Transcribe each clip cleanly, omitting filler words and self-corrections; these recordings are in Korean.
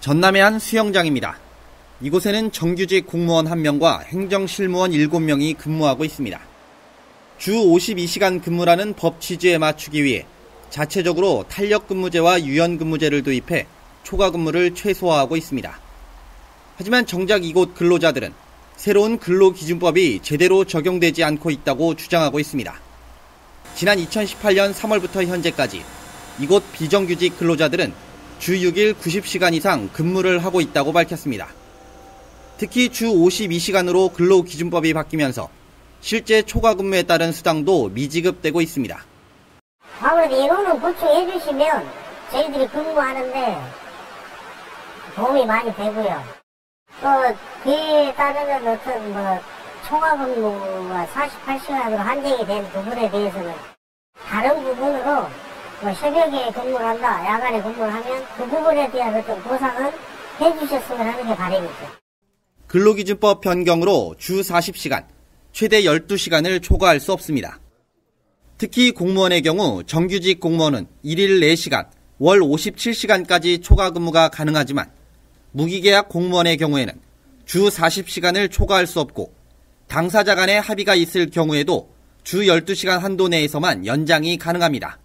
전남의 한 수영장입니다. 이곳에는 정규직 공무원 1명과 행정실무원 7명이 근무하고 있습니다. 주 52시간 근무라는 법 취지에 맞추기 위해 자체적으로 탄력근무제와 유연근무제를 도입해 초과근무를 최소화하고 있습니다. 하지만 정작 이곳 근로자들은 새로운 근로기준법이 제대로 적용되지 않고 있다고 주장하고 있습니다. 지난 2018년 3월부터 현재까지 이곳 비정규직 근로자들은 주 6일 90시간 이상 근무를 하고 있다고 밝혔습니다. 특히 주 52시간으로 근로기준법이 바뀌면서 실제 초과근무에 따른 수당도 미지급되고 있습니다. 아무래도 이거는 보충해 주시면 저희들이 근무하는데 도움이 많이 되고요. 또 그에 따르는 어떤 초과근무가 48시간으로 한정이 된 부분에 대해서는 다른 부분으로 새벽에 근무를 한다, 야간에 근무를 하면 그 부분에 대한 어떤 보상은 해주셨으면 하는 게 바람이죠. 근로기준법 변경으로 주 40시간, 최대 12시간을 초과할 수 없습니다. 특히 공무원의 경우 정규직 공무원은 1일 4시간, 월 57시간까지 초과근무가 가능하지만 무기계약 공무원의 경우에는 주 40시간을 초과할 수 없고 당사자 간의 합의가 있을 경우에도 주 12시간 한도 내에서만 연장이 가능합니다.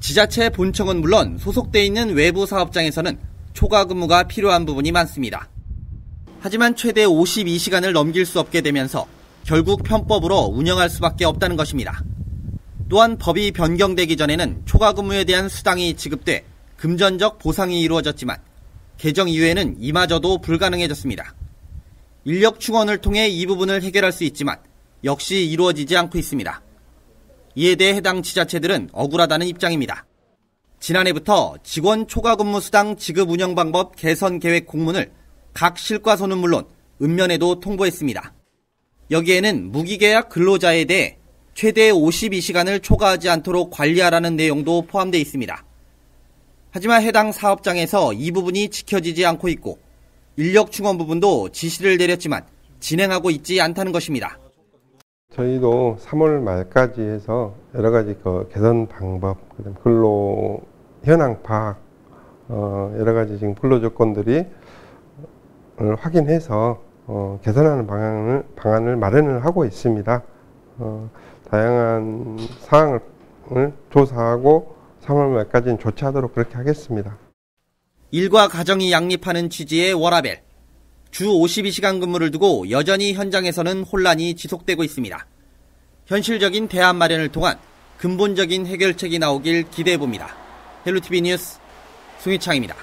지자체 본청은 물론 소속돼 있는 외부 사업장에서는 초과근무가 필요한 부분이 많습니다. 하지만 최대 52시간을 넘길 수 없게 되면서 결국 편법으로 운영할 수밖에 없다는 것입니다. 또한 법이 변경되기 전에는 초과근무에 대한 수당이 지급돼 금전적 보상이 이루어졌지만 개정 이후에는 이마저도 불가능해졌습니다. 인력 충원을 통해 이 부분을 해결할 수 있지만 역시 이루어지지 않고 있습니다. 이에 대해 해당 지자체들은 억울하다는 입장입니다. 지난해부터 직원 초과근무 수당 지급 운영 방법 개선 계획 공문을 각 실과소는 물론 읍면에도 통보했습니다. 여기에는 무기계약 근로자에 대해 최대 52시간을 초과하지 않도록 관리하라는 내용도 포함되어 있습니다. 하지만 해당 사업장에서 이 부분이 지켜지지 않고 있고 인력 충원 부분도 지시를 내렸지만 진행하고 있지 않다는 것입니다. 저희도 3월 말까지 해서 여러 가지 개선 방법, 근로 현황 파악, 여러 가지 지금 근로 조건들이 확인해서 개선하는 방안을 마련을 하고 있습니다. 다양한 사항을 조사하고 3월 말까지는 조치하도록 그렇게 하겠습니다. 일과 가정이 양립하는 취지의 워라밸. 주 52시간 근무를 두고 여전히 현장에서는 혼란이 지속되고 있습니다. 현실적인 대안 마련을 통한 근본적인 해결책이 나오길 기대해봅니다. 헬로티비 뉴스 송희창입니다.